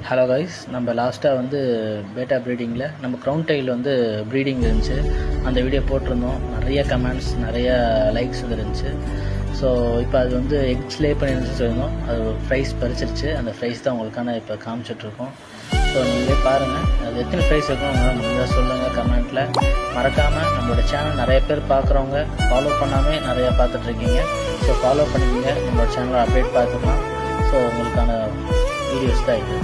Hello guys, நம்ம லாஸ்ட்டாக வந்து பேட்டா ப்ரீடிங்கில் நம்ம க்ரௌன் டைல் வந்து ப்ரீடிங் இருந்துச்சு. அந்த வீடியோ போட்டிருந்தோம். நிறைய கமெண்ட்ஸ், நிறைய லைக்ஸ் இருந்துச்சு. ஸோ இப்போ அது வந்து எக்ஸ் லே பண்ணிருந்து சொல்லியிருந்தோம். அது ப்ரைஸ் பறிச்சிருச்சு. அந்த ப்ரைஸ் தான் உங்களுக்கான இப்போ காமிச்சிட்ருக்கோம். ஸோ நீங்களே பாருங்கள், அது எத்தனை ப்ரைஸ் இருக்கும் உங்களால் முடிஞ்சால் சொல்லுங்கள் கமெண்ட்டில். மறக்காமல் நம்மளோட சேனல் நிறைய பேர் பார்க்குறவங்க ஃபாலோ பண்ணாமல் நிறையா பார்த்துட்ருக்கீங்க. ஸோ ஃபாலோ பண்ணிக்கோங்க, நம்மளோட சேனலை அப்டேட் பார்த்துக்கலாம். ஸோ உங்களுக்கான வீடியோஸ் தான் இது.